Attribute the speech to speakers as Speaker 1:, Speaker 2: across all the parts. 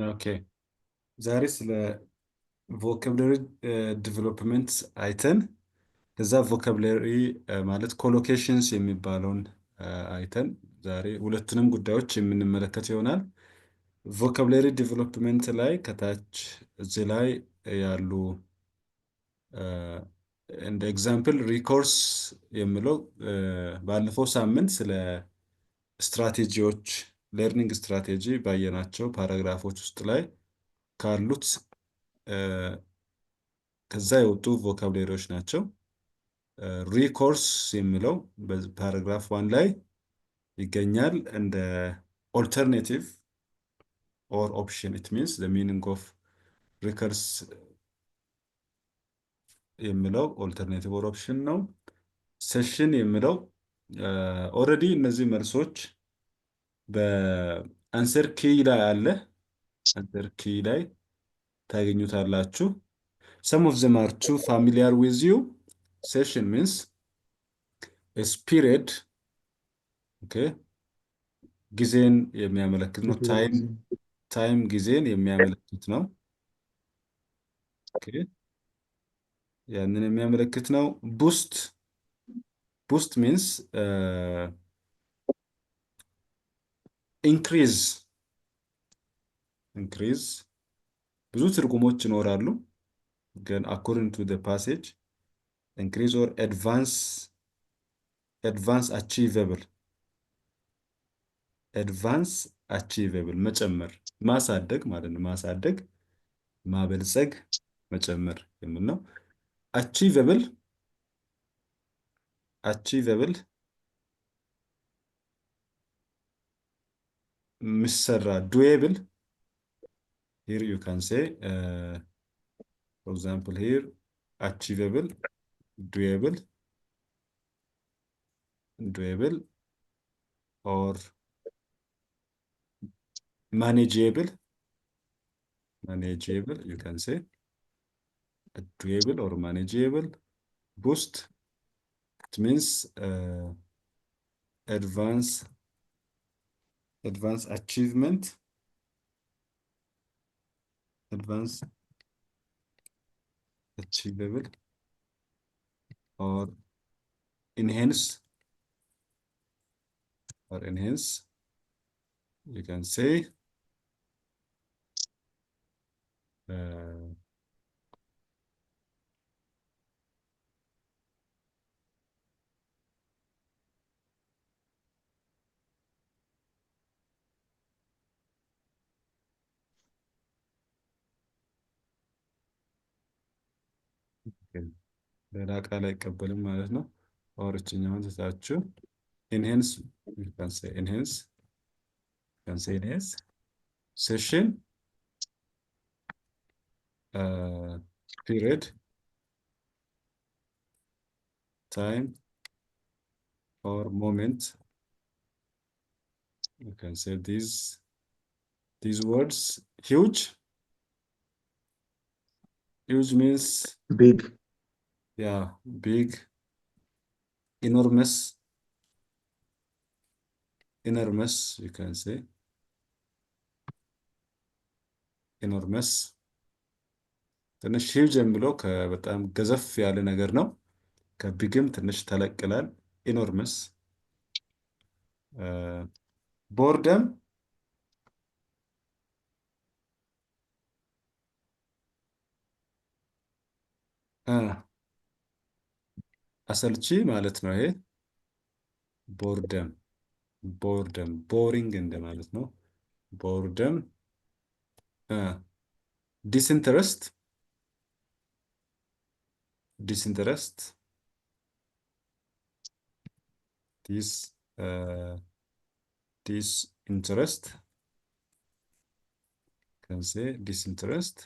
Speaker 1: ኦኬ ዛሬ ስለ ቮካብለሪ ዲቨሎፕመንት አይተን ከዛ ቮካብለሪ ማለት ኮሎኬሽንስ የሚባለውን አይተን ዛሬ ሁለቱንም ጉዳዮች የምንመለከት ይሆናል። ቮካብለሪ ዲቨሎፕመንት ላይ ከታች እዚህ ላይ ያሉ እንደ ኤግዛምፕል ሪኮርስ የሚለው ባለፈው ሳምንት ስለ ስትራቴጂዎች ለርኒንግ ስትራቴጂ ባየናቸው ፓራግራፎች ውስጥ ላይ ካሉት ከዛ የወጡ ቮካብሌሪዎች ናቸው። ሪኮርስ የሚለው በፓራግራፍ ዋን ላይ ይገኛል። እንደ ኦልተርኔቲቭ ኦር ኦፕሽን ኢት ሚንስ ዘ ሚኒንግ ኦፍ ሪከርስ የሚለው ኦልተርኔቲቭ ኦር ኦፕሽን ነው። ሴሽን የሚለው ኦልሬዲ እነዚህ መልሶች በአንሰር ኪይ ላይ አለ። አንሰር ኪይ ላይ ታገኙታላችሁ። some of them are too familiar with you. Session means a period, okay? ጊዜን የሚያመለክት ነው። ታይም ጊዜን የሚያመለክት ነው። ኦኬ ያንን የሚያመለክት ነው። ቡስት ሚንስ ኢንክሪዝ ብዙ ትርጉሞች ይኖራሉ፣ ግን according to the passage increase or advance achievable መጨመር ማሳደግ ማለት ነው። ማሳደግ ማበልጸግ መጨመር የሚል ነው። achievable ምሰራ doable. Here you can say for example here achievable, doable or manageable, you can say doable or manageable. Boost, it means advance achievement, achievable or enhance, you can say ሌላ ቃል አይቀበልም ማለት ነው። ኦርችኛውን ትታችሁ enhance, you can say enhance, session period, time or moment. You can say these words. Huge means
Speaker 2: big.
Speaker 1: Yeah, big. Enormous, you can say enormous. ትንሽ ሂውጅ የሚለው በጣም ገዘፍ ያለ ነገር ነው። ከቢግም ትንሽ ተለቅ ይላል። ኢኖርመስ። ቦርደም አሰልቺ ማለት ነው። ይሄ ቦርደም ቦሪንግ እንደማለት ነው። ቦርደም። ዲስኢንተረስት disinterest, can say disinterest.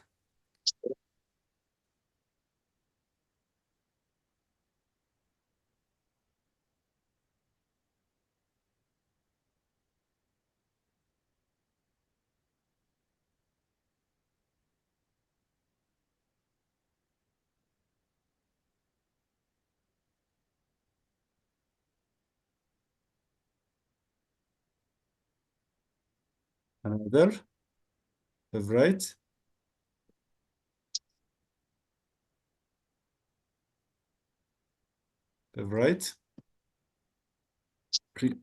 Speaker 1: Another favorite, favorite,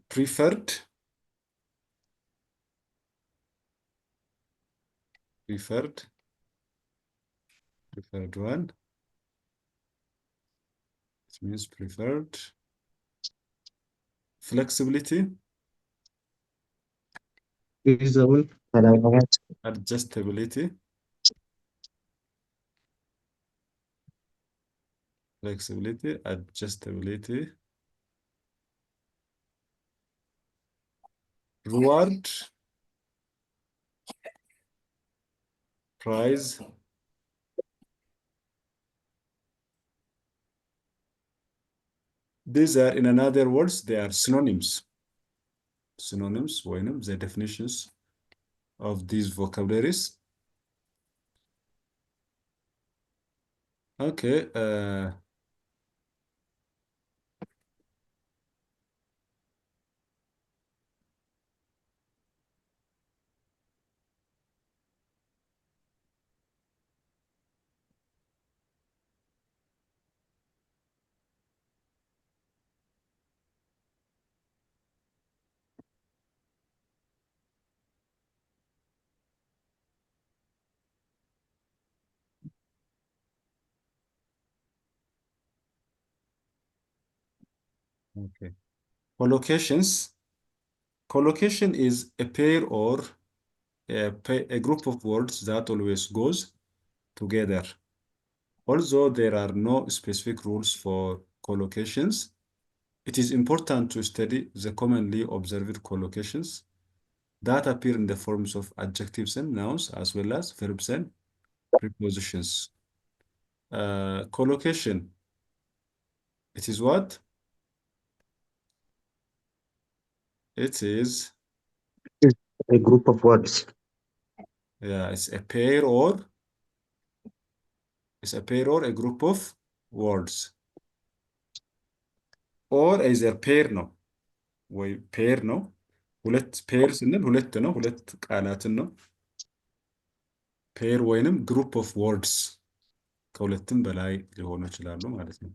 Speaker 1: preferred, preferred, preferred one. It means preferred. Flexibility,
Speaker 2: feasible. علامات.
Speaker 1: adjustability, flexibility, adjustability. Reward, prize. These are, in another words, they are synonyms. Synonyms, ወይንም the definitions of these vocabularies. Okay. Okay. Collocations. Collocation is a pair or a group of words that always goes together. Although there are no specific rules for collocations, it is important to study the commonly observed collocations that appear in the forms of adjectives and nouns, as well as verbs and prepositions. Collocation, it is what? It is,
Speaker 2: A group of words.
Speaker 1: yeah, it's a pair or a group of words. Or either pair ነው ወይ pair ነው። ሁለት pair ስንል ሁለት ነው፣ ሁለት ቃላትን ነው። pair ወይንም group of words ከሁለትም በላይ ሊሆኑ ይችላሉ ማለት ነው።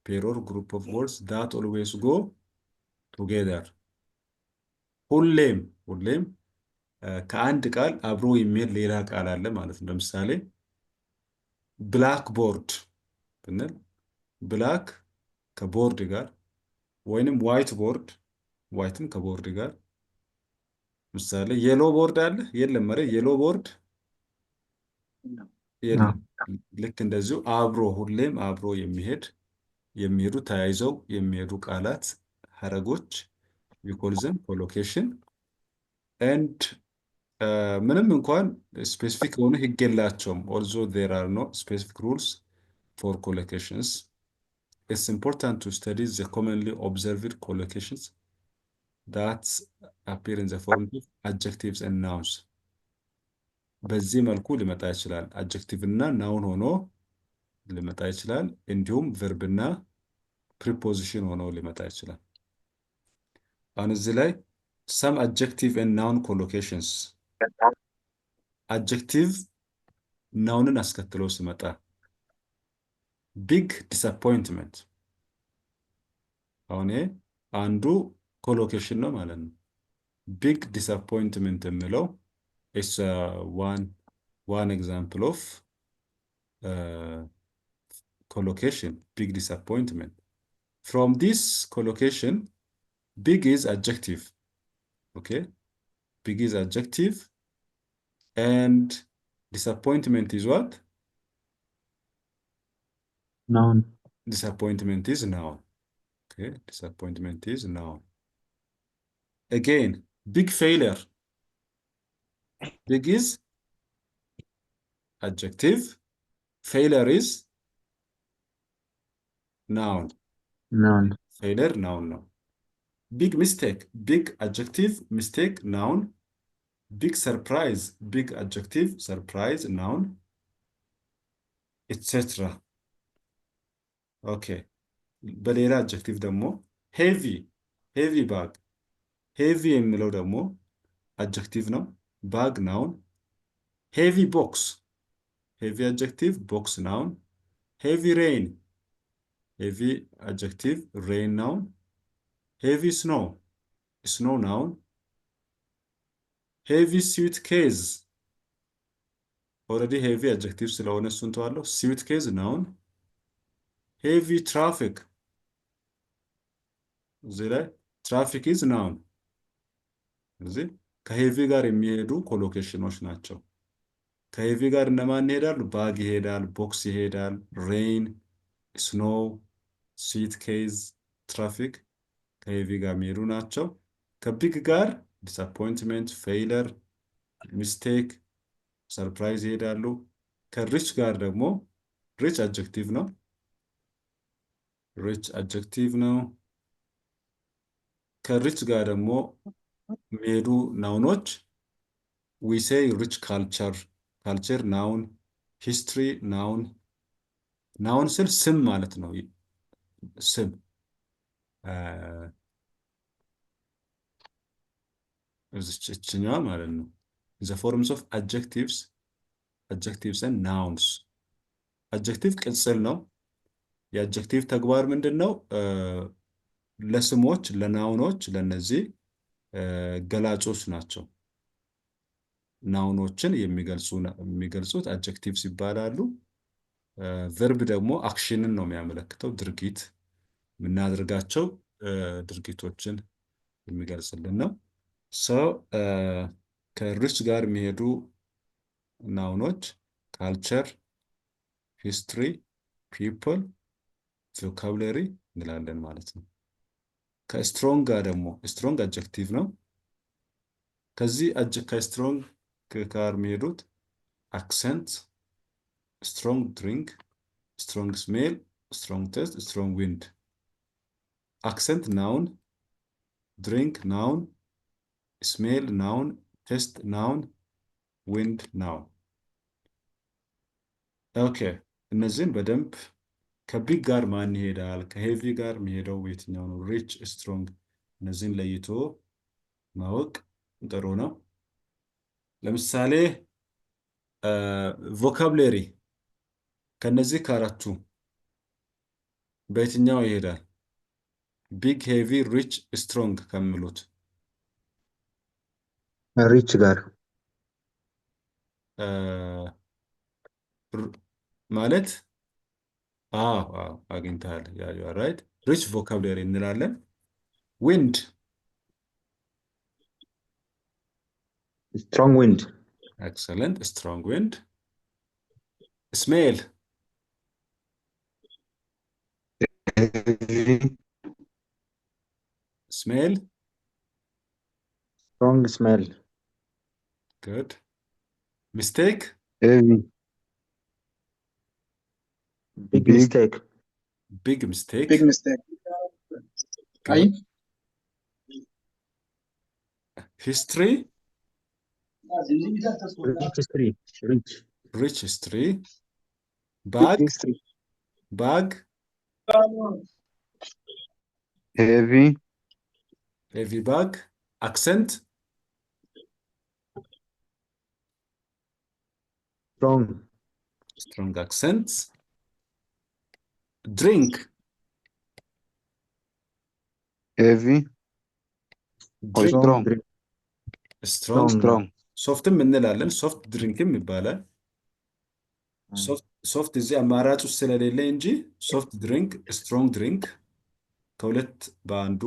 Speaker 1: pair or group of words that always go together. ሁሌም ሁሌም ከአንድ ቃል አብሮ የሚሄድ ሌላ ቃል አለ ማለት ነው። ለምሳሌ ብላክቦርድ ብንል ብላክ ከቦርድ ጋር ወይንም ዋይት ቦርድ ዋይትም ከቦርድ ጋር። ምሳሌ የሎ ቦርድ አለ የለም? ኧረ የሎ ቦርድ የለም። ልክ እንደዚሁ አብሮ ሁሌም አብሮ የሚሄዱ ተያይዘው የሚሄዱ ቃላት ሀረጎች we call them collocation. and ምንም እንኳን ስፔሲፊክ የሆነ ህግ የላቸውም although there are no specific rules for collocations, it's important to study the commonly observed collocations that appear in the form of adjectives and nouns. በዚህ መልኩ ሊመጣ ይችላል። አድጀክቲቭ እና ናውን ሆኖ ሊመጣ ይችላል። እንዲሁም ቨርብ እና ፕሪፖዚሽን ሆኖ ሊመጣ ይችላል። አሁን እዚህ ላይ some adjective and noun collocations አድጀክቲቭ ናውንን አስከትሎ ሲመጣ ቢግ ዲስአፖይንትመንት፣ አሁን አንዱ ኮሎኬሽን ነው ማለት ነው። ቢግ ዲስአፖይንትመንት የሚለው is one example of collocation, big disappointment. From this collocation, big is adjective, okay? Big is adjective, and disappointment is what?
Speaker 2: Noun.
Speaker 1: Disappointment is noun, okay? Disappointment is noun. Again, big failure. Big is adjective, failure is noun.
Speaker 2: Noun.
Speaker 1: Failure, noun ነው። Big mistake, big adjective, mistake, noun. Big surprise, big adjective, surprise, noun, etc. Okay. በሌላ adjective ደግሞ heavy, heavy bag. heavy የሚለው ደግሞ adjective ነው። bag, noun. heavy box, heavy adjective, box noun. Heavy rain, heavy adjective, rain noun. Heavy snow, snow noun. Heavy suitcase, already heavy adjective ስለሆነ እሱን ተዋለሁ። suitcase noun. heavy traffic, እዚህ ላይ traffic is noun። እዚህ ከሄቪ ጋር የሚሄዱ ኮሎኬሽኖች ናቸው። ከሄቪ ጋር እነማን ይሄዳሉ? ባግ ይሄዳል፣ ቦክስ ይሄዳል፣ ሬን፣ ስኖው፣ ስዊትኬዝ፣ ትራፊክ ከሄቪ ጋር የሚሄዱ ናቸው። ከቢግ ጋር ዲስአፖይንትመንት፣ ፌይለር፣ ሚስቴክ፣ ሰርፕራይዝ ይሄዳሉ። ከሪች ጋር ደግሞ ሪች አድጀክቲቭ ነው። ሪች አድጀክቲቭ ነው። ከሪች ጋር ደግሞ የሚሄዱ ናውኖች we say rich culture, culture noun, history noun. ናውን ስል ስም ማለት ነው። ስም እችኛዋ ማለት ነው። the forms of adjectives, adjectives and nouns. adjective ቅጽል ነው። የአድጀክቲቭ ተግባር ምንድን ነው? ለስሞች፣ ለናውኖች፣ ለነዚህ ገላጮች ናቸው። ናውኖችን የሚገልጹት አድጀክቲቭስ ይባላሉ። ቨርብ ደግሞ አክሽንን ነው የሚያመለክተው፣ ድርጊት የምናደርጋቸው ድርጊቶችን የሚገልጽልን ነው። ሰው ከሪች ጋር የሚሄዱ ናውኖች ካልቸር፣ ሂስትሪ፣ ፒፕል፣ ቮካብለሪ እንላለን ማለት ነው። ከስትሮንግ ጋር ደግሞ ስትሮንግ አድጀክቲቭ ነው። ከዚህ ከስትሮንግ ጋር የሚሄዱት አክሰንት፣ ስትሮንግ ድሪንክ፣ ስትሮንግ ስሜል፣ ስትሮንግ ቴስት፣ ስትሮንግ ዊንድ። አክሰንት ናውን፣ ድሪንክ ናውን፣ ስሜል ናውን፣ ቴስት ናውን፣ ዊንድ ናውን። ኦኬ እነዚህን በደንብ ከቢግ ጋር ማን ይሄዳል? ከሄቪ ጋር የሚሄደው የትኛው ነው? ሪች፣ ስትሮንግ፣ እነዚህን ለይቶ ማወቅ ጥሩ ነው። ለምሳሌ ቮካብሌሪ ከነዚህ ከአራቱ በየትኛው ይሄዳል? ቢግ፣ ሄቪ፣ ሪች፣ ስትሮንግ ከሚሉት
Speaker 2: ሪች ጋር
Speaker 1: ማለት አግኝተሃል። ራይት ሪች ቮካብሌሪ እንላለን። ዊንድ
Speaker 2: ስትሮንግ ዊንድ
Speaker 1: ኤክሰለንት፣ ስትሮንግ ዊንድ። ስሜል ስሜል
Speaker 2: ስትሮንግ ስሜል
Speaker 1: ጉድ። ሚስቴክ
Speaker 2: ሄቪ ቢግ ሚስቴክ
Speaker 1: ቢግ ሚስቴክ
Speaker 3: Big mistake. Right?
Speaker 1: ሂስትሪ
Speaker 2: ሪች ሂስትሪ ሪች
Speaker 1: ሪች ሂስትሪ። ባግ
Speaker 3: History.
Speaker 1: ባግ
Speaker 3: ሄቪ
Speaker 1: ሄቪ ባግ። አክሰንት
Speaker 2: ስትሮንግ
Speaker 1: ስትሮንግ አክሰንት። ድሪንክ
Speaker 3: ሄቪ
Speaker 1: ድሪንክ
Speaker 3: strong.
Speaker 1: ስትሮንግ
Speaker 3: Strong.
Speaker 1: ሶፍትም እንላለን። ሶፍት ድሪንክም ይባላል። ሶፍት እዚህ አማራጭ ውስጥ ስለሌለ እንጂ ሶፍት ድሪንክ፣ ስትሮንግ ድሪንክ ከሁለት በአንዱ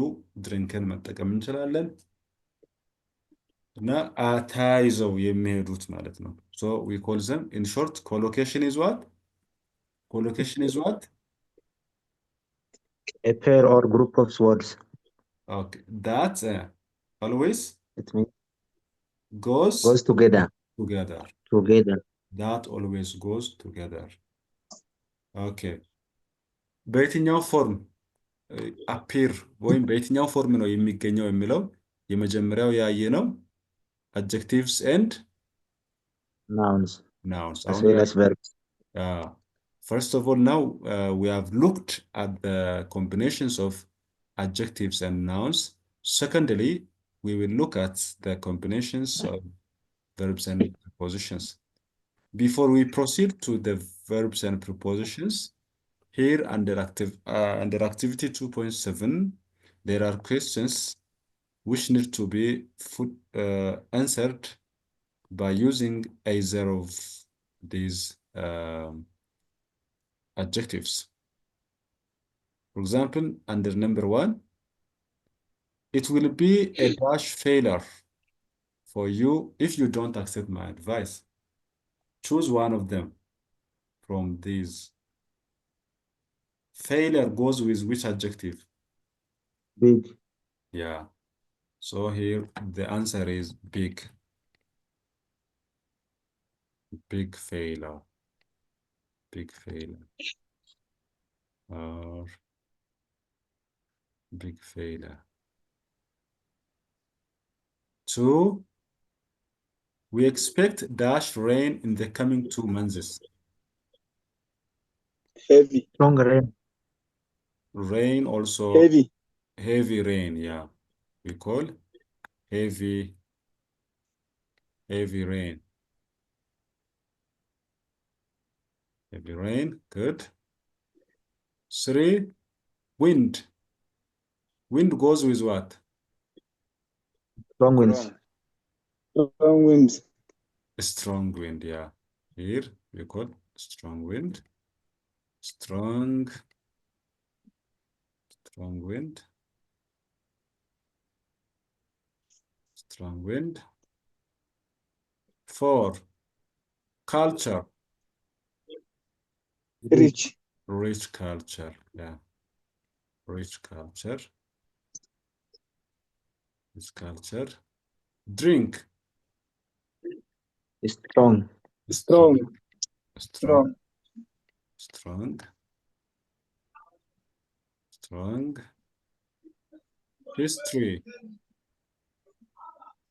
Speaker 1: ድሪንክን መጠቀም እንችላለን እና ተያይዘው የሚሄዱት ማለት ነው። ሶ ዊ ኮል ዘም ኢን ሾርት ኮሎኬሽን ኢዝ ዋት? ኮሎኬሽን ኢዝ ዋት?
Speaker 2: a pair or group of words.
Speaker 1: Okay, that always
Speaker 2: It means
Speaker 1: goes
Speaker 2: goes together.
Speaker 1: together.
Speaker 2: Together.
Speaker 1: That always goes together. Okay. በየትኛው ፎርም አፒር ወይም በየትኛው ፎርም ነው የሚገኘው የሚለው የመጀመሪያው ያየነው adjectives and
Speaker 2: Nouns
Speaker 1: nouns.
Speaker 2: as well as verbs.
Speaker 1: First of all, now we have looked at the combinations of adjectives and nouns. Secondly, we will look at the combinations of verbs and prepositions. before we proceed to the verbs and prepositions, here under activity 2.7, there are questions which need to be answered by using either of these adjectives. For example, under number 1, it will be a dash failure for you if you don't accept my advice. Choose one of them from these. Failure goes with which adjective?
Speaker 2: Big.
Speaker 1: Yeah. So here the answer is big. Big failure. Big failure. Or big failure. 2, we expect dash rain in the coming 2 months.
Speaker 3: Heavy.
Speaker 2: Strong rain.
Speaker 1: Rain also.
Speaker 3: Heavy.
Speaker 1: Heavy rain, yeah. We call heavy rain. Heavy rain, good. 3, wind. Wind goes with what?
Speaker 2: Strong winds.
Speaker 3: Strong winds.
Speaker 1: Strong wind, yeah. Here we call strong wind. Strong wind. Strong wind. 4, culture.
Speaker 3: Rich.
Speaker 1: Rich culture, yeah. Rich culture. Rich culture. Drink.
Speaker 2: Strong.
Speaker 3: Strong.
Speaker 1: Strong. Strong. Strong. History.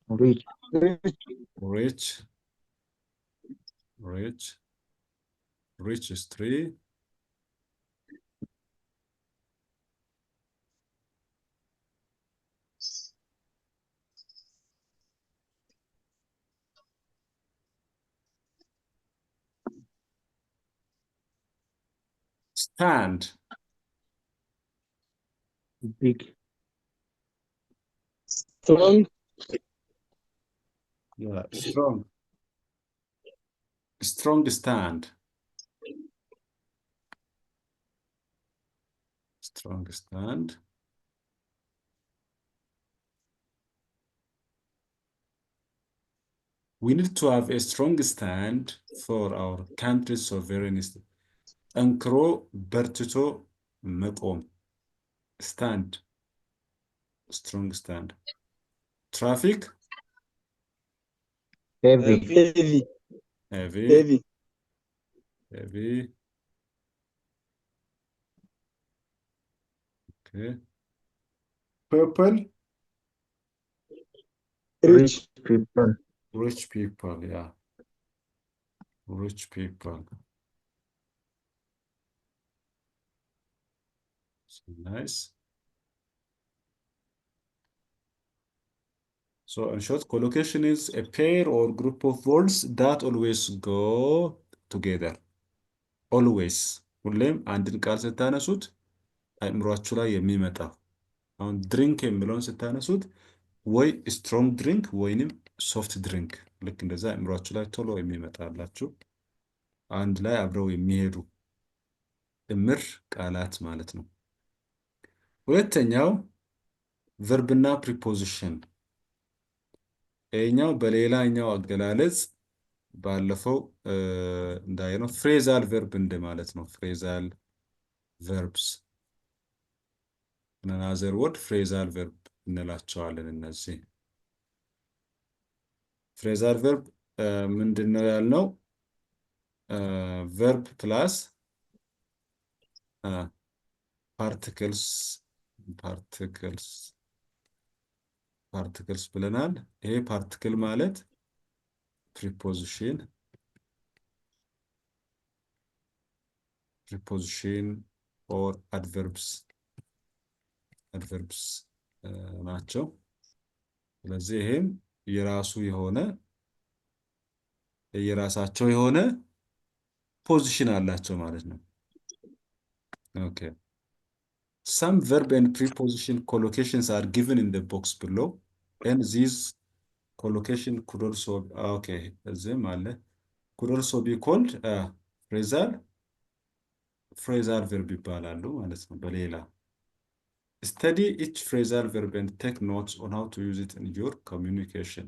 Speaker 2: Rich.
Speaker 1: Rich. Rich. Rich history. Stand.
Speaker 2: Big.
Speaker 3: Strong.
Speaker 1: Yeah, strong. Strong stand. Strong stand. We need to have a strong stand for our country's sovereignty. ጠንክሮ በርትቶ መቆም. Stand. Strong stand. Traffic.
Speaker 2: Heavy.
Speaker 3: Heavy.
Speaker 1: Heavy.
Speaker 3: Heavy.
Speaker 1: Heavy. Okay. Purple.
Speaker 3: Rich.
Speaker 2: People.
Speaker 1: Rich people, yeah. Rich people. So nice. So in short, collocation is a pair or group of words that always go together. Always. ሁሌም አንድን ቃል ስታነሱት አእምሯችሁ ላይ የሚመጣው አሁን ድሪንክ የሚለውን ስታነሱት ወይ ስትሮንግ ድሪንክ ወይንም ሶፍት ድሪንክ ልክ እንደዛ አእምሯችሁ ላይ ቶሎ የሚመጣላችሁ አንድ ላይ አብረው የሚሄዱ ጥምር ቃላት ማለት ነው። ሁለተኛው ቨርብና ፕሪፖዚሽን። ይሄኛው በሌላኛው አገላለጽ ባለፈው እንዳየነው ፍሬዛል ቨርብ እንደማለት ነው። ፍሬዛል ቨርብስ አናዘር ወርድ ፍሬዛል ቨርብ እንላቸዋለን። እነዚህ ፍሬዛል ቨርብ ምንድን ነው ያልነው? ቨርብ ፕላስ ፓርቲክልስ ብለናል። ይሄ ፓርቲክል ማለት ፕሪፖዚሽን ኦር አድቨርብስ ናቸው። ስለዚህ ይሄም የራሱ የሆነ የራሳቸው የሆነ ፖዚሽን አላቸው ማለት ነው። ኦኬ some verb and preposition collocations are given in the box below and these collocation could also okay እዚህም አለ could also be called phrasal verb ይባላሉ ማለት ነው። በሌላ study each phrasal verb and take notes on how to use it in your communication.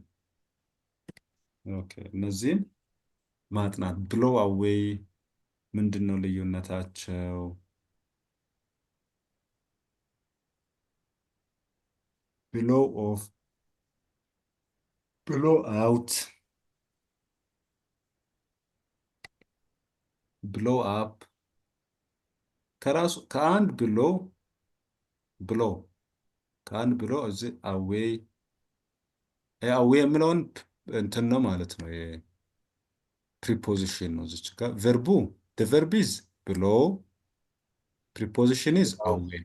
Speaker 1: ኦኬ እነዚህን ማጥናት blow away ምንድን ነው ልዩነታቸው? blow off blow out blow up ከራሱ ከአንድ ከአንድ ብሎ እዚህ አዌይ አዌይ የምለውን እንትን ነው ማለት ነው። ፕሪፖዚሽን ነው እዚች ጋር ቨርቡ the verb is blow preposition is away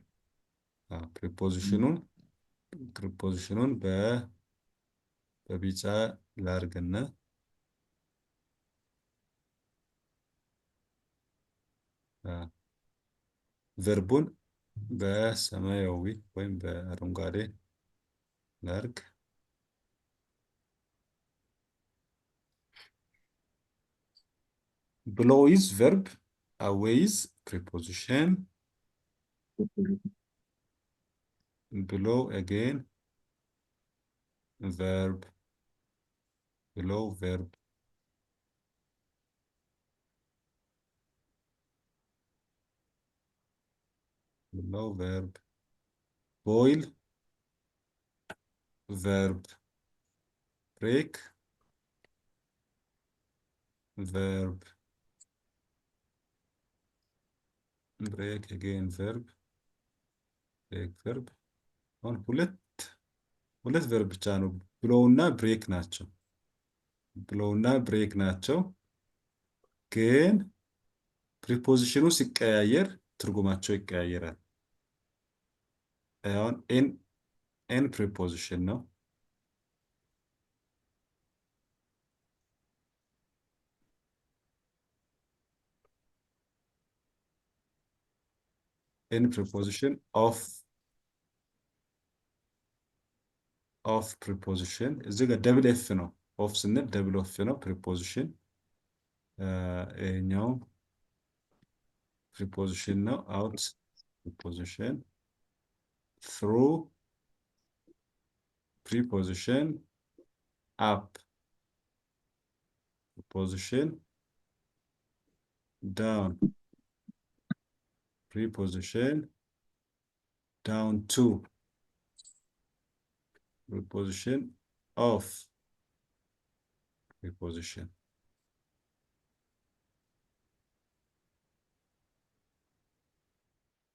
Speaker 1: ፕሪፖዚሽኑን በቢጫ ላርግና ቨርቡን በሰማያዊ ወይም በአረንጓዴ ላርግ። blow is verb, away is preposition. Blow again verb, blow verb. Blow verb. Boil verb. Break verb. Break again verb. Break verb. አሁን ሁለት verb ብቻ ነው ብሎው እና ብሬክ ናቸው። ብሎው እና ብሬክ ናቸው። ግን ፕሪፖዚሽኑ ሲቀያየር ትርጉማቸው ይቀያየራል። አሁን ኤን ፕሪፖዚሽን ነው። ኤን ፕሪፖዚሽን ኦፍ ፕሪፖዚሽን እዚህ ጋር ደብል ኤፍ ነው። ኦፍ ስንል ደብል ኦፍ ነው። ፕሪፖዚሽን ይሄኛው ፕሪፖዚሽን ነው። አውት ፕሪፖዚሽን through preposition up preposition down preposition down to preposition off preposition.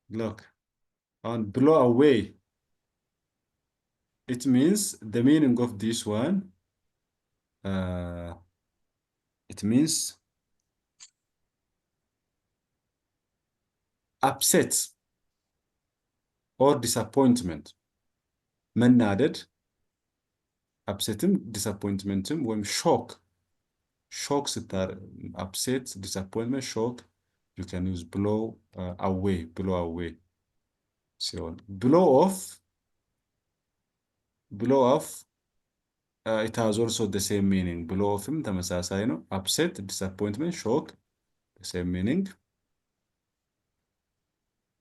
Speaker 1: Look on blow away. It means the meaning of this one. It means upset or disappointment. መናደድ upsetም disappointmentም ወይም shock ስታር upset disappointment shock you can use blow away ሲሆን blow off it has also the same meaning. blow offም ተመሳሳይ ነው። upset disappointment shock the same meaning.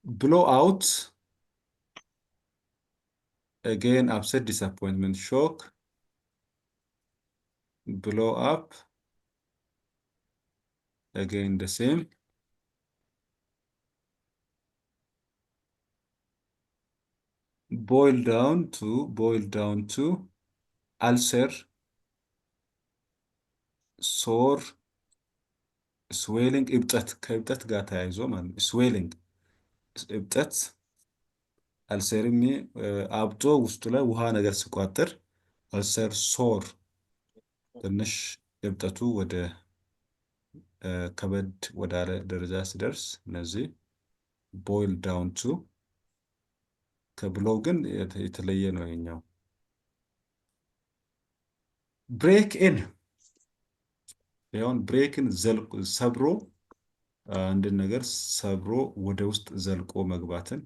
Speaker 1: blow out again upset disappointment shock. blow up again the same. boil down to ulcer sore swelling እብጠት ከእብጠት ጋር ተያይዞ ማለት ነው። swelling እብጠት አልሰርም አብጦ ውስጡ ላይ ውሃ ነገር ሲቋጥር አልሰር ሶር ትንሽ እብጠቱ ወደ ከበድ ወዳለ ደረጃ ሲደርስ እነዚህ boil down to ከብሎው ግን የተለየ ነው ይሄኛው። break in ይኸውን ብሬክን ሰብሮ አንድን ነገር ሰብሮ ወደ ውስጥ ዘልቆ መግባትን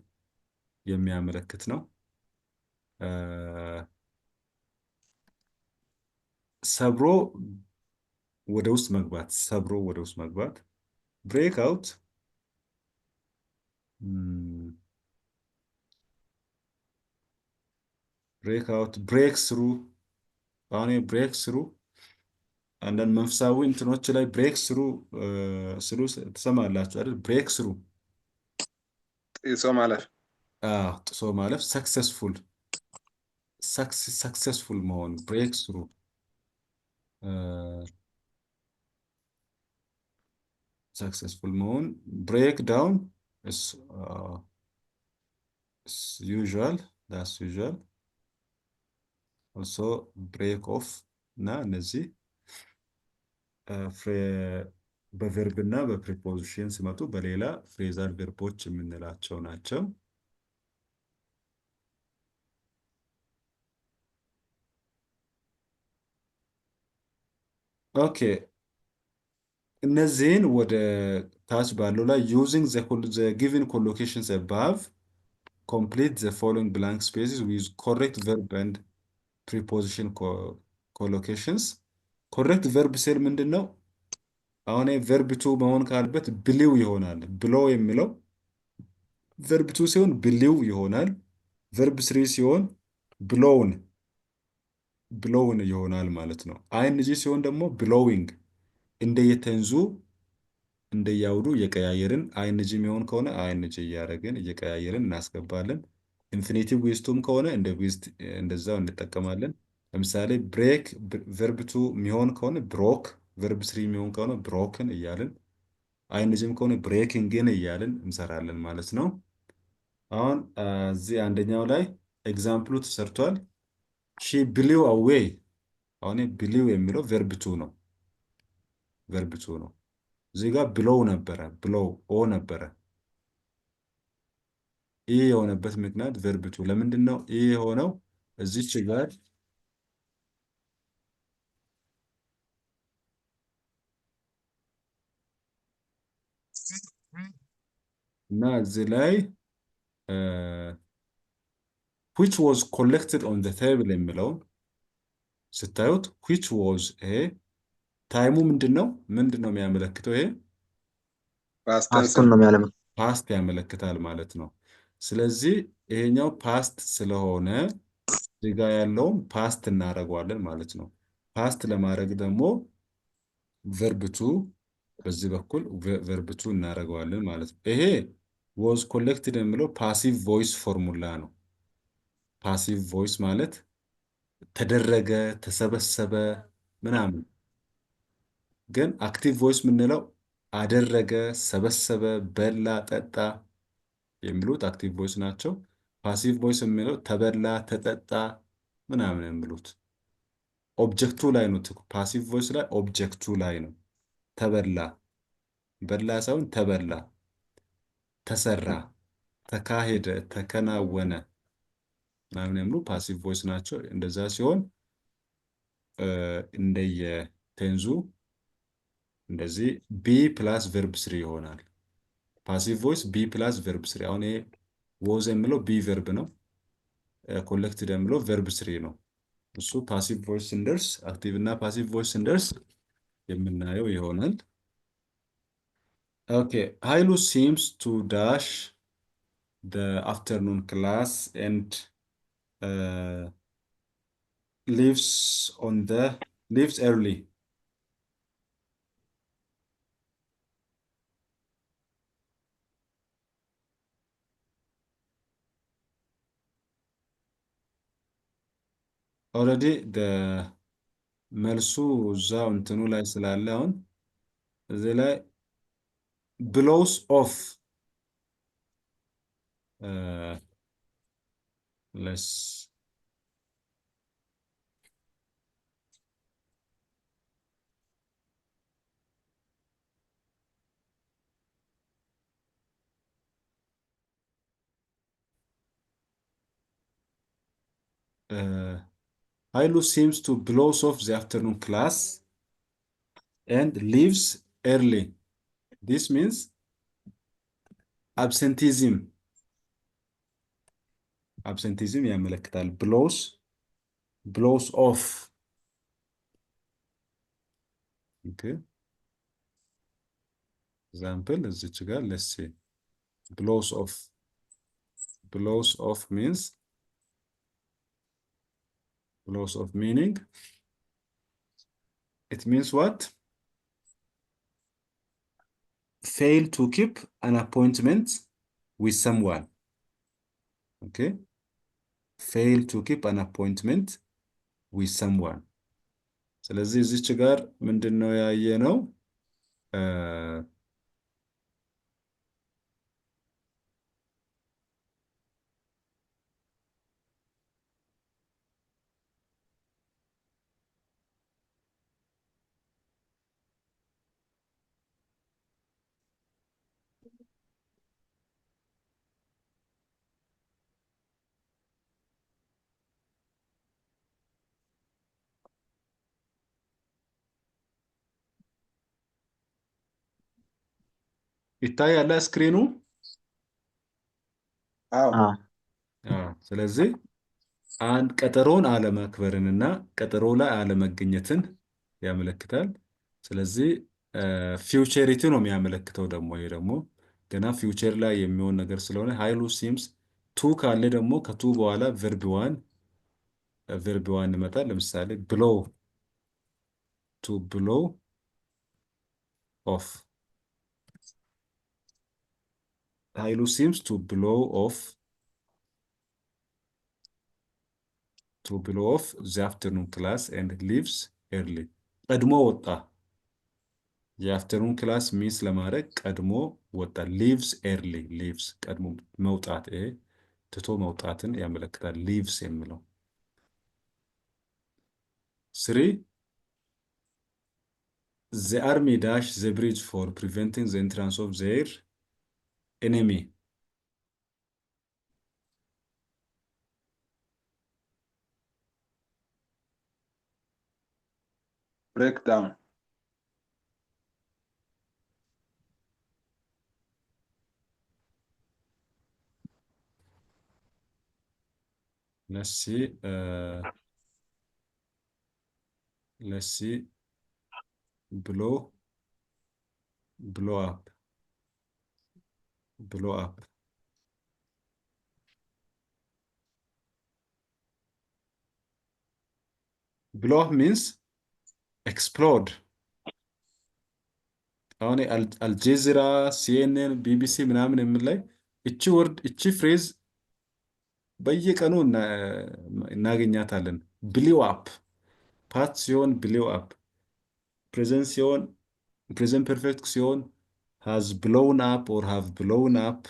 Speaker 1: የሚያመለክት ነው። ሰብሮ ወደ ውስጥ መግባት፣ ሰብሮ ወደ ውስጥ መግባት። ብሬክ አውት ብሬክ አውት፣ ብሬክ ስሩ። አሁን ብሬክ ስሩ አንዳንድ መንፈሳዊ እንትኖች ላይ ብሬክ ስሩ ስሉ ትሰማላችሁ አይደል? ብሬክ ስሩ
Speaker 4: ጥሶ ማለፍ።
Speaker 1: ጥሶ ማለፍ። ሰክሰስፉል መሆን፣ ብሬክ ስሩ። ሰክሰስፉል መሆን። ብሬክ ዳውን ዩዥዋል ዳስ ዩዥዋል። ኦልሶ ብሬክ ኦፍ እና እነዚህ በቨርብ እና በፕሪፖዚሽን ሲመጡ በሌላ ፍሬዛል ቨርቦች የምንላቸው ናቸው። ኦኬ እነዚህን ወደ ታች ባለው ላይ ዩዚንግ ዘ ጊቭን ኮሎኬሽንስ አባቭ ኮምፕሊት ዘ ፎሎዊንግ ብላንክ ስፔስስ ዊዝ ኮሬክት ቨርብ ኤንድ ፕሪፖዚሽን ኮሎኬሽንስ። ኮሬክት ቨርብ ሴል ምንድን ነው? አሁን ቨርብ ቱ መሆን ካለበት ብሊው ይሆናል። ብሎ የሚለው ቨርብ ቱ ሲሆን ብሊው ይሆናል። ቨርብ ስሪ ሲሆን ብሎውን ይሆናል ማለት ነው። አይንጂ ሲሆን ደግሞ ብሎዊንግ። እንደየተንዙ እንደያውዱ እየቀያየርን አይንጂ የሚሆን ከሆነ አይንጂ እያደረግን እየቀያየርን እናስገባለን። ኢንፊኒቲቭ ዊዝቱም ከሆነ እንደ ዊዝት እንደዛው እንጠቀማለን። ለምሳሌ ብሬክ ቨርብ ቱ የሚሆን ከሆነ ብሮክ፣ ቨርብ ስሪ የሚሆን ከሆነ ብሮክን እያልን፣ አይንጂም ከሆነ ብሬኪንግን እያልን እንሰራለን ማለት ነው። አሁን እዚህ አንደኛው ላይ ኤግዛምፕሉ ተሰርቷል። ሺ ብሊው አዌይ። አሁን ብሊው የሚለው ቨርብ ቱ ነው። ቨርብ ቱ ነው። እዚህ ጋር ብሎው ነበረ፣ ብሎው ኦ ነበረ። ይህ የሆነበት ምክንያት ቨርብ ቱ ለምንድን ነው ይህ የሆነው? እዚች ጋር እና እዚህ ላይ which was collected on the table የሚለውን ስታዩት which was ይሄ ታይሙ ምንድን ነው የሚያመለክተው? ይሄ
Speaker 2: ፓስትን ነው የሚያለመው።
Speaker 1: ፓስት ያመለክታል ማለት ነው። ስለዚህ ይሄኛው ፓስት ስለሆነ እዚህ ጋር ያለውን ፓስት እናደርገዋለን ማለት ነው። ፓስት ለማድረግ ደግሞ ቨርብ ቱ በዚህ በኩል ቨርብ ቱ እናደርገዋለን ማለት ነው። ይሄ was collected የሚለው ፓሲቭ ቮይስ ፎርሙላ ነው። ፓሲቭ ቮይስ ማለት ተደረገ፣ ተሰበሰበ ምናምን። ግን አክቲቭ ቮይስ የምንለው አደረገ፣ ሰበሰበ፣ በላ፣ ጠጣ የሚሉት አክቲቭ ቮይስ ናቸው። ፓሲቭ ቮይስ የሚለው ተበላ፣ ተጠጣ ምናምን የሚሉት ኦብጀክቱ ላይ ነው። ፓሲቭ ቮይስ ላይ ኦብጀክቱ ላይ ነው። ተበላ፣ በላ ሳይሆን ተበላ፣ ተሰራ፣ ተካሄደ፣ ተከናወነ ምናምን የሚሉ ፓሲቭ ቮይስ ናቸው። እንደዛ ሲሆን እንደየቴንዙ እንደዚህ ቢ ፕላስ ቨርብ ስሪ ይሆናል። ፓሲቭ ቮይስ ቢ ፕላስ ቨርብ ስሪ። አሁን ይሄ ወዝ የሚለው ቢ ቨርብ ነው። ኮሌክትድ የሚለው ቨርብ ስሪ ነው። እሱ ፓሲቭ ቮይስ ስንደርስ አክቲቭ እና ፓሲቭ ቮይስ ስንደርስ የምናየው ይሆናል። ኦኬ ኃይሉ ሲምስ ቱ ዳሽ the afternoon class and leaves early. ኦልሬዲ መልሱ እዛው እንትኑ ላይ ስላለ አሁን እዚህ ላይ ብሎውስ ኦፍ ለስ ኃይሉ seems to blows off the afternoon class and leaves early. This means absenteeism. Absenteeism ያመለክታል። blows off. Okay. Example እዚች ጋር let's see. Blows off. Blows off means blows off meaning. It means what? Fail to keep an appointment with someone. Okay. Fail to keep an appointment with someone. ስለዚህ እዚች ጋር ምንድነው ያየነው? ይታያል ስክሪኑ?
Speaker 4: አዎ
Speaker 1: ስለዚህ አንድ ቀጠሮን አለማክበርንና ቀጠሮ ላይ አለመገኘትን ያመለክታል። ስለዚህ ፊውቸሪቲ ነው የሚያመለክተው። ደግሞ ይሄ ደግሞ ገና ፊውቸር ላይ የሚሆን ነገር ስለሆነ ኃይሉ ሲምስ ቱ ካለ ደግሞ ከቱ በኋላ ቨርብ ዋን ይመጣል። ለምሳሌ ብሎው ቱ ብሎው ኦፍ ኃይሉ ሲምስ ቱ ብሎው ኦፍ the afternoon class and leaves early. ቀድሞ ወጣ። የአፍተርኑን ክላስ ሚስ ለማድረግ ቀድሞ ወጣ። leaves early. leaves ቀድሞ መውጣት፣ ትቶ መውጣትን ያመለክታል leaves የሚለው። 3 the army dash the bridge for preventing the entrance of their enemy.
Speaker 4: break down.
Speaker 1: Let's see. Blow up. Blow up. Blow up means explode. አሁን አልጀዚራ፣ ሲኤንኤን፣ ቢቢሲ ምናምን የምንላይ እቺ ፍሬዝ በየቀኑ እናገኛታለን። ብሊው አፕ ፓት ሲሆን ብሊው አፕ፣ ፕሬዘንት ሲሆን ፕሬዘንት ፐርፌክት ሲሆን has blown up or have blown up.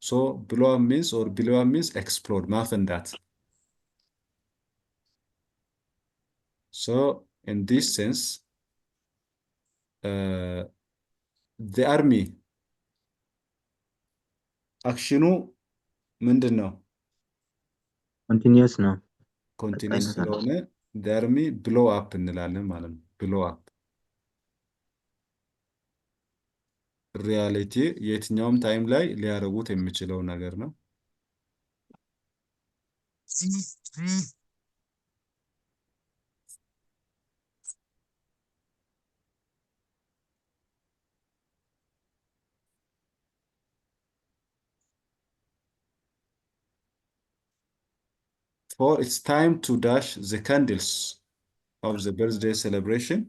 Speaker 1: So blow up means or blow up means explode, ማፈንዳት። So in this sense the army አክሽኑ ምንድን ነው?
Speaker 3: ኮንቲኒየስ ነው።
Speaker 1: ኮንቲኒየስ ስለሆነ the army blow up እንላለን ማለት ነው። blow up ሪያሊቲ የትኛውም ታይም ላይ ሊያደርጉት የሚችለው ነገር ነው። For it's time to dash the candles of the birthday celebration.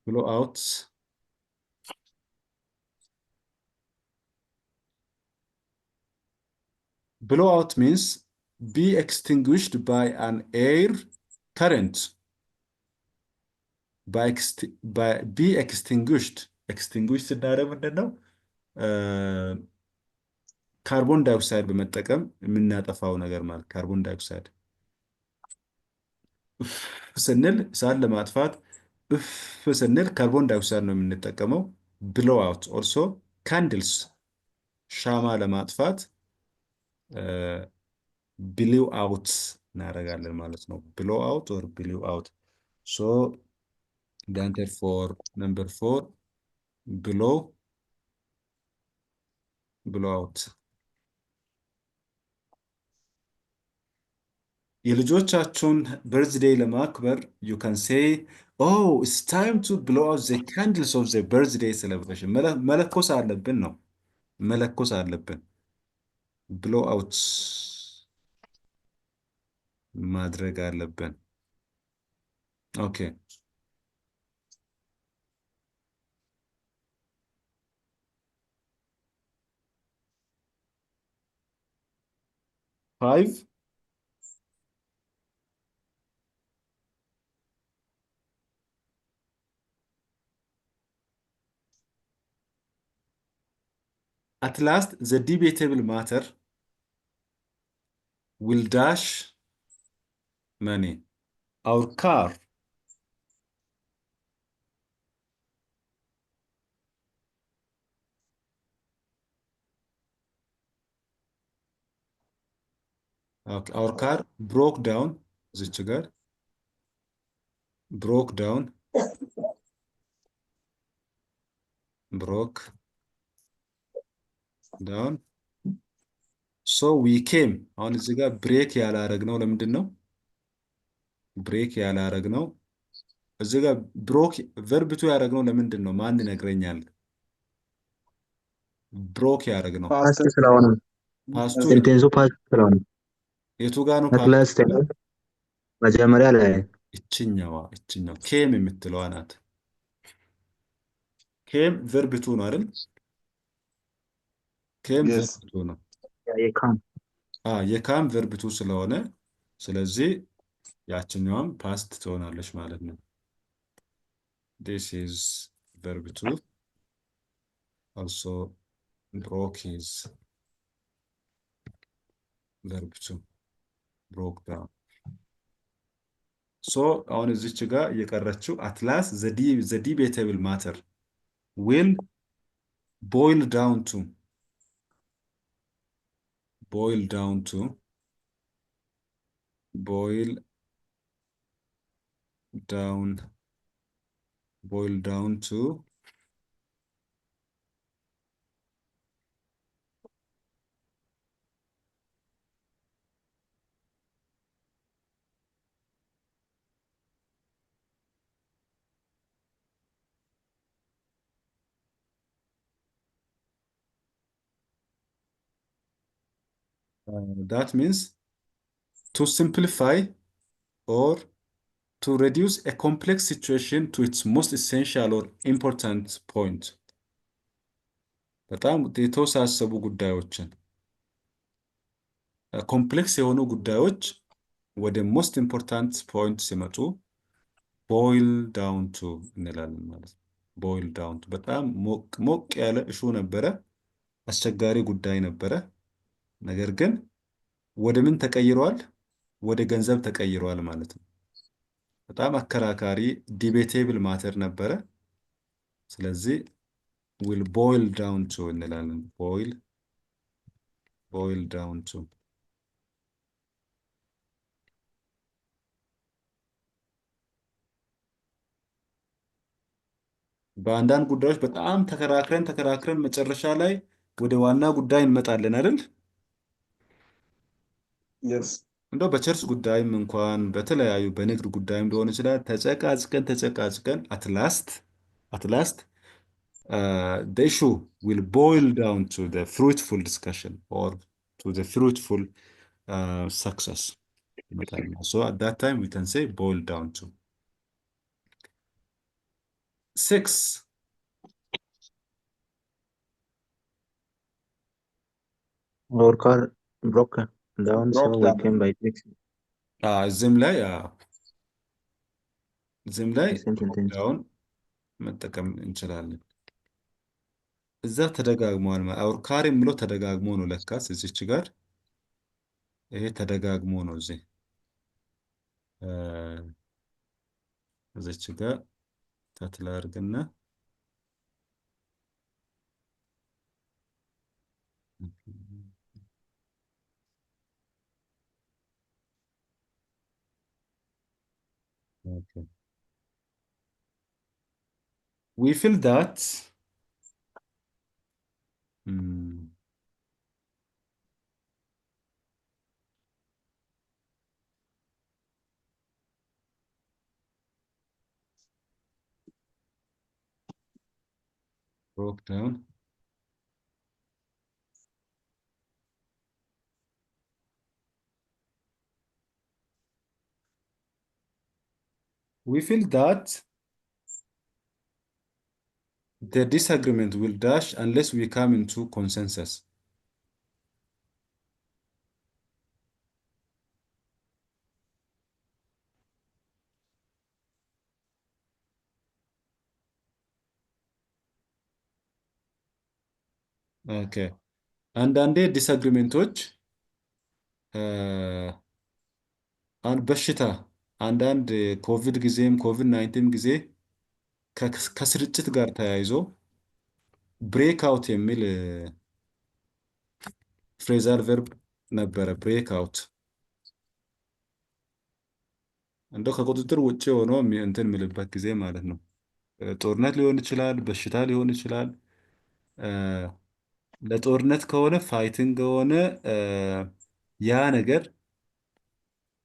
Speaker 1: Blow out. Blow out means be extinguished by an air current. Be extinguished. Extinguished ስናደርግ ምንድን ነው? ካርቦን ዳይኦክሳይድ በመጠቀም የምናጠፋው ነገር ማለት ካርቦን ዳይኦክሳይድ እፍ ስንል እሳት ለማጥፋት እፍ ስንል ካርቦን ዳይኦክሳይድ ነው የምንጠቀመው። ብሎው አውት ኦልሶ ካንድልስ ሻማ ለማጥፋት ብሊው አውት እናደርጋለን ማለት ነው። ብሎው አውት ኦር ብሊው አውት። ሶ the answer for number 4 blow out። የልጆቻችሁን በርዝዴይ ለማክበር you can say oh it's time to blow out the candles of the birthday celebration። መለኮስ አለብን ነው መለኮስ አለብን። blow out ማድረግ አለብን። ኦኬ ፋይቭ at last the debatable matter will dash money. Our car okay, our car broke down ዝች ጋር broke down so we came አሁን እዚህ ጋር ብሬክ ያላረግነው ለምንድን ነው? ብሬክ ያላረግነው እዚህ ጋር ብሮክ ቨርብቱ ያረግነው ለምንድን ነው? ማን ይነግረኛል? ብሮክ ያረግነው
Speaker 3: ፓስት ስለሆነ
Speaker 1: ፓስቱ
Speaker 3: ሴንቴንሱ ፓስት ስለሆነ
Speaker 1: የቱ ጋር ነው?
Speaker 3: አትላስት መጀመሪያ ላይ
Speaker 1: እችኛው ኬም የምትለዋ ናት። ኬም ቨርብቱ ነው አይደል? ኬም
Speaker 4: Yes.
Speaker 1: ቨርብቱ ነው። የካም ቨርብቱ ስለሆነ ስለዚህ ያችኛዋም ፓስት ትሆናለች ማለት ነው። this is verb 2 also broke is verb 2 broke down so አሁን እዚች ጋር የቀረችው at last the debatable matter will boil down to boil down to that means to simplify or to reduce a complex situation to its most essential or important point በጣም የተወሳሰቡ ጉዳዮችን ኮምፕሌክስ የሆኑ ጉዳዮች ወደ ሞስት ኢምፖርታንት ፖይንት ሲመጡ ቦይል ዳውን ቱ እንላለን ማለት ነው። ቦይል ዳውን ቱ በጣም ሞቅ ያለ እሹ ነበረ፣ አስቸጋሪ ጉዳይ ነበረ። ነገር ግን ወደ ምን ተቀይሯል? ወደ ገንዘብ ተቀይሯል ማለት ነው። በጣም አከራካሪ ዲቤቴብል ማተር ነበረ። ስለዚህ will boil down to እንላለን። boil down to በአንዳንድ ጉዳዮች በጣም ተከራክረን መጨረሻ ላይ ወደ ዋና ጉዳይ እንመጣለን አይደል?
Speaker 4: Yes.
Speaker 1: እንደው በቸርች ጉዳይም እንኳን በተለያዩ በንግድ ጉዳይም ሊሆን ይችላል። ተጨቃጭቀን at last the issue will boil down to the fruitful discussion or to the fruitful success. So at that time we can say boil down to. 6
Speaker 3: our car broke down so
Speaker 4: Broke
Speaker 3: we
Speaker 4: down.
Speaker 3: came by taxi
Speaker 1: እዚህም ላይ
Speaker 3: Same sentence.
Speaker 1: ዳውን መጠቀም እንችላለን። እዛ ተደጋግሟል ማለት አውር ካር የምለው ተደጋግሞ ነው ለካስ እዚች ጋር ይሄ ተደጋግሞ ነው እዚህ እዚች ጋር ታትላ አድርግና okay. We feel that broke down we feel that the disagreement will dash unless we come into consensus. ኦኬ አንዳንዴ ዲስአግሪሜንቶች በሽታ አንዳንድ ኮቪድ ጊዜም ኮቪድ 19 ጊዜ ከስርጭት ጋር ተያይዞ ብሬክ አውት የሚል ፍሬዛል ቨርብ ነበረ። ብሬክ አውት እንደው ከቁጥጥር ውጭ ሆኖ እንትን የሚልበት ጊዜ ማለት ነው። ጦርነት ሊሆን ይችላል፣ በሽታ ሊሆን ይችላል። ለጦርነት ከሆነ ፋይትን ከሆነ ያ ነገር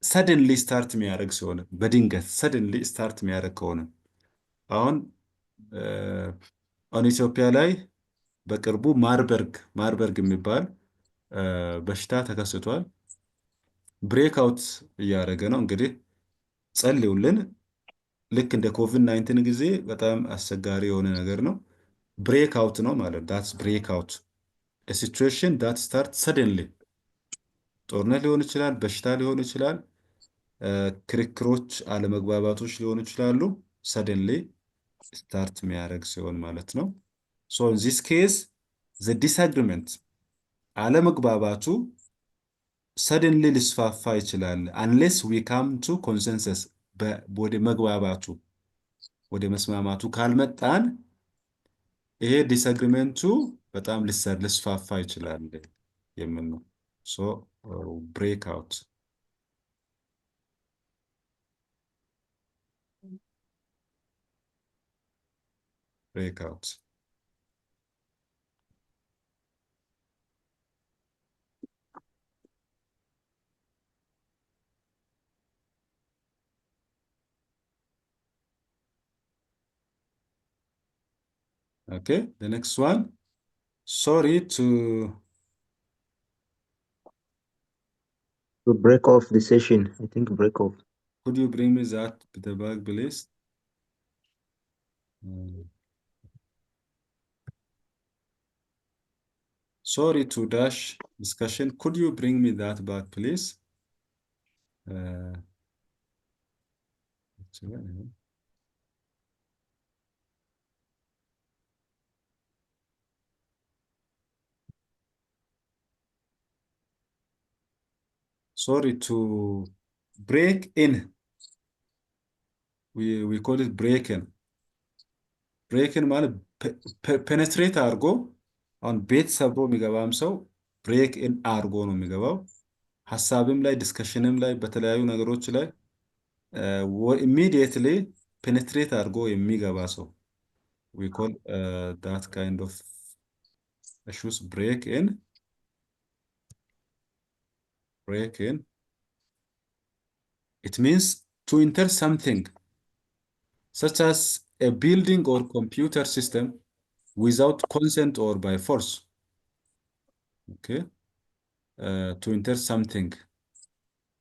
Speaker 1: ሰደንሊ ስታርት የሚያደርግ ሲሆን በድንገት ሰደንሊ ስታርት የሚያደርግ ከሆነ አሁን ኢትዮጵያ ላይ በቅርቡ ማርበርግ የሚባል በሽታ ተከስቷል። ብሬክ አውት እያደረገ ነው። እንግዲህ ጸልዩልን። ልክ እንደ ኮቪድ 19 ጊዜ በጣም አስቸጋሪ የሆነ ነገር ነው። ብሬክ አውት ነው ማለት ዳትስ ብሬክ አውት ሲቹዌሽን ዳት ስታርት ሰደንሊ። ጦርነት ሊሆን ይችላል፣ በሽታ ሊሆን ይችላል፣ ክርክሮች፣ አለመግባባቶች ሊሆኑ ይችላሉ። ሰደንሊ ስታርት የሚያደርግ ሲሆን ማለት ነው። ሶ ኢን ዚስ ኬዝ ዘ ዲስአግሪመንት አለመግባባቱ ሰደንሊ ሊስፋፋ ይችላል አንሌስ ዊ ካም ቱ ኮንሰንሰስ ወደ መግባባቱ ወደ መስማማቱ ካልመጣን ይሄ ዲስአግሪመንቱ በጣም ሊስፋፋ ይችላል የሚል ነው። ሶ ብሬክ አውት ብሬክ አውት Okay, the next one. Sorry to
Speaker 3: break off the session. I think break off.
Speaker 1: Could you bring me that the bag, please? Sorry to dash discussion. Could you bring me that bag, please? Sorry to break in. We call it break in. Break in ማለት ፔኔትሬት አድርጎ አሁን ቤት ሰብሮ የሚገባም ሰው ብሬክ ኢን አድርጎ ነው የሚገባው። ሀሳብም ላይ ዲስከሽንም ላይ በተለያዩ ነገሮች ላይ ኢሚዲየትሊ ፔኔትሬት አድርጎ የሚገባ ሰው we call that kind of issues break in. It means to enter something such as a building or computer system without consent or by force. Okay. To enter something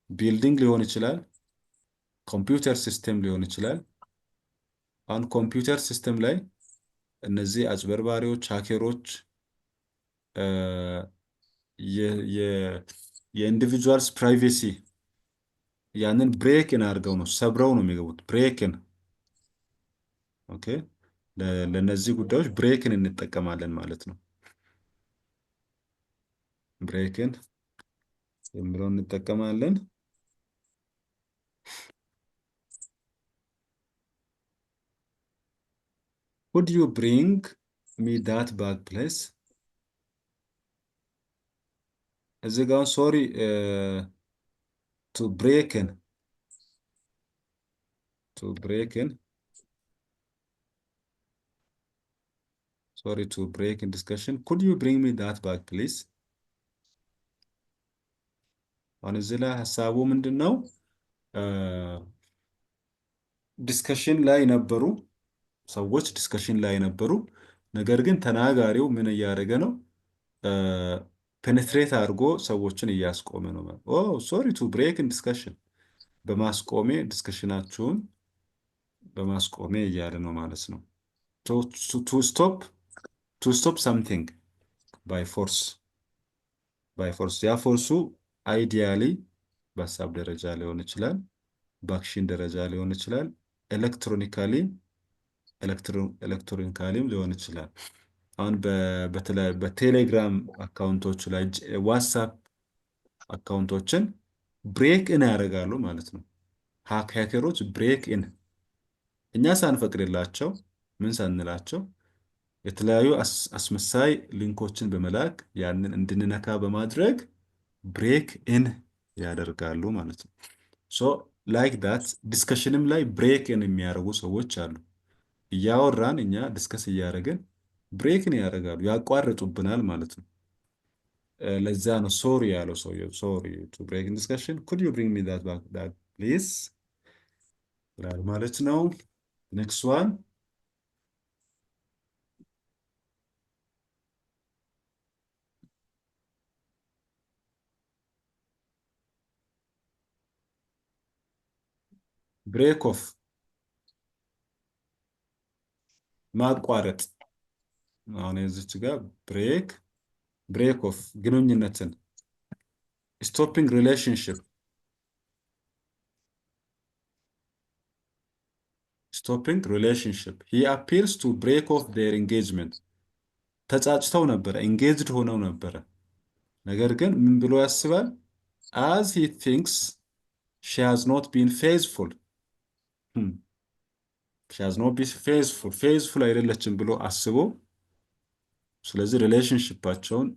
Speaker 1: building ሊሆን ይችላል፣ ኮምፒውተር ሲስተም ሊሆን ይችላል። አሁን ኮምፒውተር ሲስተም ላይ እነዚህ አጭበርባሪዎች፣ ሃከሮች የኢንዲቪጁዋልስ ፕራይቬሲ ያንን ብሬክን አድርገው ነው ሰብረው ነው የሚገቡት። ብሬክን ኦኬ። ለነዚህ ጉዳዮች ብሬክን እንጠቀማለን ማለት ነው። ብሬክን የሚለውን እንጠቀማለን። Could you bring me that bag, please? እዚህ ጋር ሶሪ to break in sorry to break in discussion. Could you bring me that bag, please? አሁን እዚህ ላይ ሀሳቡ ምንድን ነው? ዲስከሽን ላይ ነበሩ ሰዎች ዲስከሽን ላይ ነበሩ። ነገር ግን ተናጋሪው ምን እያደረገ ነው? ፔኔትሬት አድርጎ ሰዎችን እያስቆመ ነው። ኦ ሶሪ ቱ ብሬክ ኢን ዲስከሽን በማስቆሜ ዲስከሽናችሁን በማስቆሜ እያለ ነው ማለት ነው። ቱ ስቶፕ ሳምቲንግ ባይ ፎርስ ያ ፎርሱ አይዲያሊ በሀሳብ ደረጃ ሊሆን ይችላል፣ በአክሽን ደረጃ ሊሆን ይችላል፣ ኤሌክትሮኒካሊም ሊሆን ይችላል። አሁን በቴሌግራም አካውንቶች ላይ ዋትሳፕ አካውንቶችን ብሬክ ኢን ያደርጋሉ ማለት ነው። ሃከሮች ብሬክ ኢን እኛ ሳንፈቅድላቸው ምን ሳንላቸው የተለያዩ አስመሳይ ሊንኮችን በመላክ ያንን እንድንነካ በማድረግ ብሬክ ኢን ያደርጋሉ ማለት ነው። ሶ ላይክ ዳት ዲስከሽንም ላይ ብሬክ ኢን የሚያደርጉ ሰዎች አሉ። እያወራን እኛ ዲስከስ እያደረግን ብሬክ ኢን ያደርጋሉ፣ ያቋርጡብናል ማለት ነው። ለዛ ነው ሶሪ ያለው ሰውየው። ሶሪ ቱ ብሬክ ኢን ዲስከሽን ኩድ ዩ ብሪንግ ሚ ዳት ባክ ፕሊዝ ይላል ማለት ነው። ኔክስት ዋን ብሬክ ኦፍ ማቋረጥ። አሁን እዚች ጋር ብሬክ ኦፍ ግንኙነትን ስቶፒንግ ሪሌሽንሽፕ he appears to break off their engagement ተጫጭተው ነበረ፣ engaged ሆነው ነበረ። ነገር ግን ምን ብሎ ያስባል? as he thinks she has not been faithful faithful አይደለችም ብሎ አስቦ ስለዚህ ሪሌሽንሽፓቸውን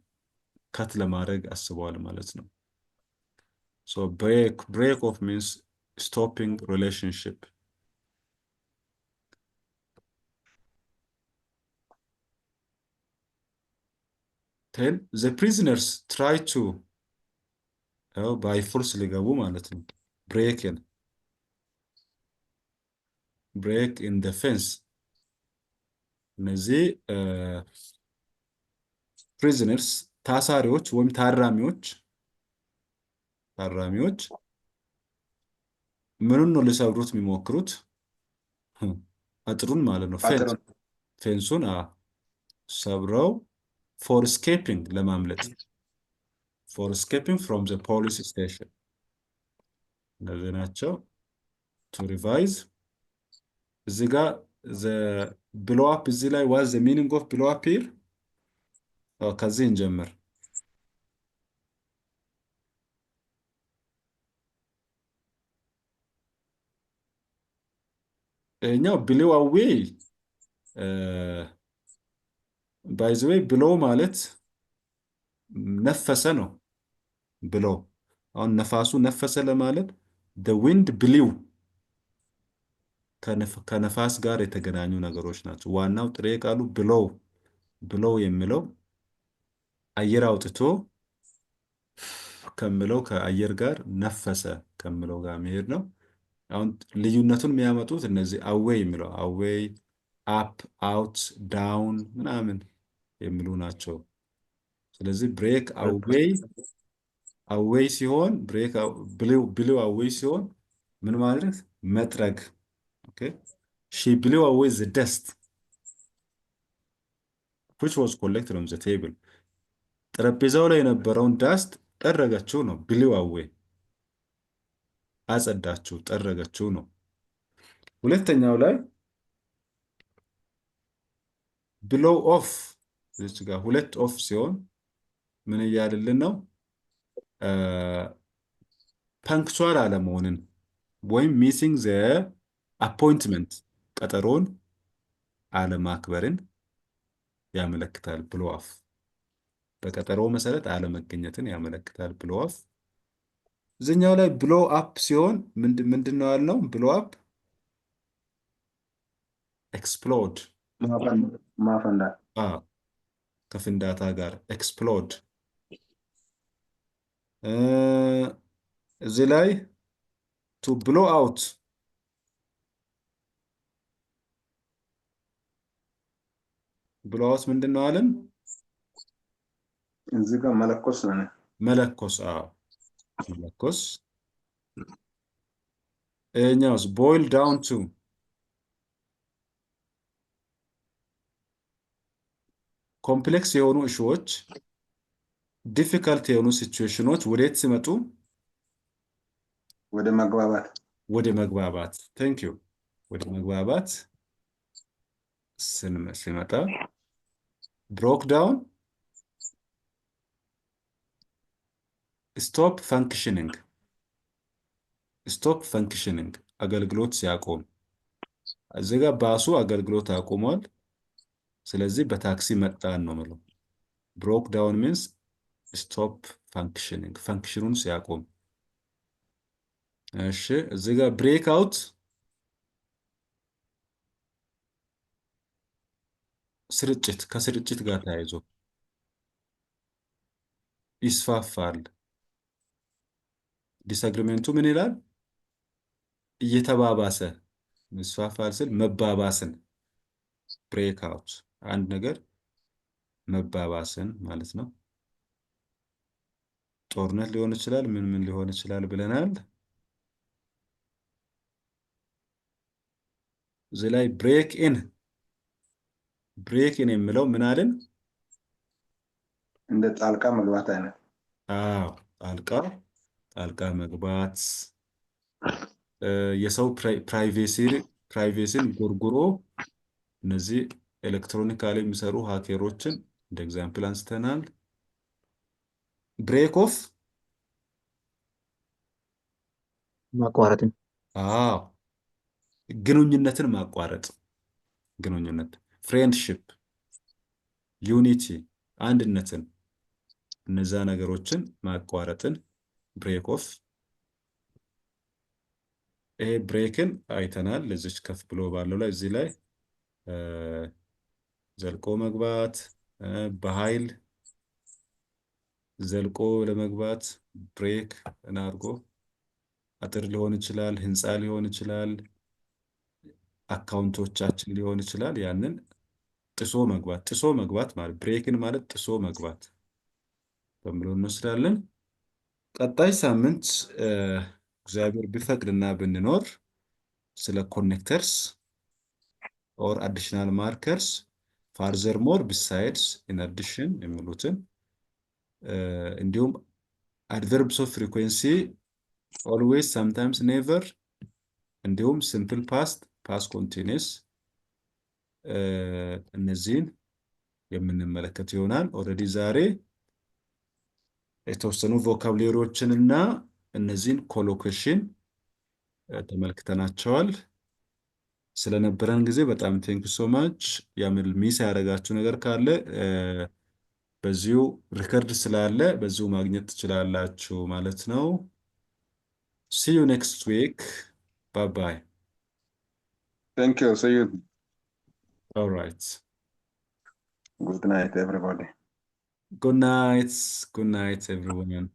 Speaker 1: ካት ለማድረግ አስበዋል ማለት ነው። so break off means stopping relationship. then the prisoners try to by force ሊገቡ ማለት ነው። break in the fence እነዚህ prisoners ታሳሪዎች ወይም ታራሚዎች ምኑን ነው ሊሰብሩት የሚሞክሩት? አጥሩን ማለት ነው። ፌንሱን ሰብረው for escaping ለማምለጥ for escaping from the police station እነዚህ ናቸው። to revise እዚህ ጋር the blow up እዚህ ላይ was the meaning of blow up here ከዚህ እንጀምር። እኛው blow away by the way blow ማለት ነፈሰ ነው። blow አሁን ነፋሱ ነፈሰ ለማለት the wind blew ከነፋስ ጋር የተገናኙ ነገሮች ናቸው። ዋናው ጥሬ ቃሉ blow የሚለው አየር አውጥቶ ከምለው ከአየር ጋር ነፈሰ ከምለው ጋር መሄድ ነው። አሁን ልዩነቱን የሚያመጡት እነዚህ away የሚለው away up out down ምናምን የሚሉ ናቸው። ስለዚህ break away ሲሆን blew away ሲሆን ምን ማለት መጥረግ። okay she blew away the dust which was collected on the table ጠረጴዛው ላይ የነበረውን ዳስት ጠረገችው ነው። blew away አጸዳችው፣ ጠረገችው ነው። ሁለተኛው ላይ blow off እዚህ ጋር ሁለት ኦፍ ሲሆን ምን እያልን ነው? ፓንክቹዋል አለመሆንን ወይም ሚሲንግ ዘ አፖይንትመንት ቀጠሮን አለማክበርን ያመለክታል። ብሎ አፍ በቀጠሮ መሰረት አለመገኘትን ያመለክታል። ብሎ አፍ እዚህኛው ላይ ብሎ አፕ ሲሆን ምንድን ነው ያልነው? ብሎ አፕ ኤክስፕሎድ
Speaker 2: ማፈንዳት
Speaker 1: ከፍንዳታ ጋር ኤክስፕሎድ። እዚህ ላይ ቱ ብሎ አውት ብሎ አውት ምንድን ነው አለን?
Speaker 2: እዚህ ጋር መለኮስ ነው።
Speaker 1: መለኮስ መለኮስ። ይኸኛውስ ቦይል ዳውን ቱ ኮምፕሌክስ የሆኑ እሾዎች ዲፊካልት የሆኑ ሲቹዌሽኖች ወዴት ሲመጡ?
Speaker 2: ወደ መግባባት
Speaker 1: ወደ መግባባት። ቴንክ ዩ። ወደ መግባባት ሲመጣ ብሮክ ዳውን ስቶፕ ፈንክሽኒንግ ስቶፕ ፈንክሽኒንግ አገልግሎት ሲያቆም። እዚህ ጋር ባሱ አገልግሎት አቁሟል። ስለዚህ በታክሲ መጣን ነው የምለው። ብሮክ ዳውን ሚንስ ስቶፕ ፈንክሽኒንግ ፈንክሽኑን ሲያቆም። እሺ እዚህ ጋር ብሬክ አውት ስርጭት ከስርጭት ጋር ተያይዞ ይስፋፋል። ዲስአግሪሜንቱ ምን ይላል? እየተባባሰ ይስፋፋል ስል መባባስን ብሬክ አውት አንድ ነገር መባባስን ማለት ነው። ጦርነት ሊሆን ይችላል፣ ምን ሊሆን ይችላል ብለናል። እዚህ ላይ ብሬክ ኢን የሚለው ምን አለን?
Speaker 2: እንደ ጣልቃ መግባት አይነት።
Speaker 1: ጣልቃ መግባት የሰው ፕራይቬሲን ጎርጉሮ እነዚህ ኤሌክትሮኒካሊ የሚሰሩ ሃኬሮችን እንደ ኤግዛምፕል አንስተናል። ብሬክ ኦፍ
Speaker 3: ማቋረጥን
Speaker 1: ግንኙነትን ማቋረጥ ግንኙነት ፍሬንድሺፕ ዩኒቲ አንድነትን እነዛ ነገሮችን ማቋረጥን ብሬክ ኦፍ። ይሄ ብሬክን አይተናል። ለዚች ከፍ ብሎ ባለው ላይ እዚህ ላይ ዘልቆ መግባት በኃይል ዘልቆ ለመግባት ብሬክ እናርጎ አጥር ሊሆን ይችላል፣ ህንፃ ሊሆን ይችላል፣ አካውንቶቻችን ሊሆን ይችላል። ያንን ጥሶ መግባት ማለት ብሬክን ማለት ጥሶ መግባት በሚለው እንወስዳለን። ቀጣይ ሳምንት እግዚአብሔር ቢፈቅድና ብንኖር ስለ ኮኔክተርስ ኦር አዲሽናል ማርከርስ ፋርዘር ሞር ቢሳይድስ ኢን አዲሽን የሚሉትን እንዲሁም አድቨርብስ ኦፍ ፍሪኩዌንሲ ኦልዌይስ፣ ሳምታይምስ፣ ኔቨር እንዲሁም ሲምፕል ፓስት፣ ፓስት ኮንቲኒየስ እነዚህን የምንመለከት ይሆናል። ኦልሬዲ ዛሬ የተወሰኑ ቮካብሌሪዎችን እና እነዚህን ኮሎኬሽን ተመልክተናቸዋል። ስለነበረን ጊዜ በጣም ቴንክ ሶ ማች። ያምል ሚስ ያደረጋችሁ ነገር ካለ በዚሁ ሪከርድ ስላለ በዚሁ ማግኘት ትችላላችሁ ማለት ነው። see you next week. Bye bye.
Speaker 2: Thank you. See you.
Speaker 1: All right.
Speaker 2: Good night, everybody.
Speaker 1: Good night. Good night, everyone.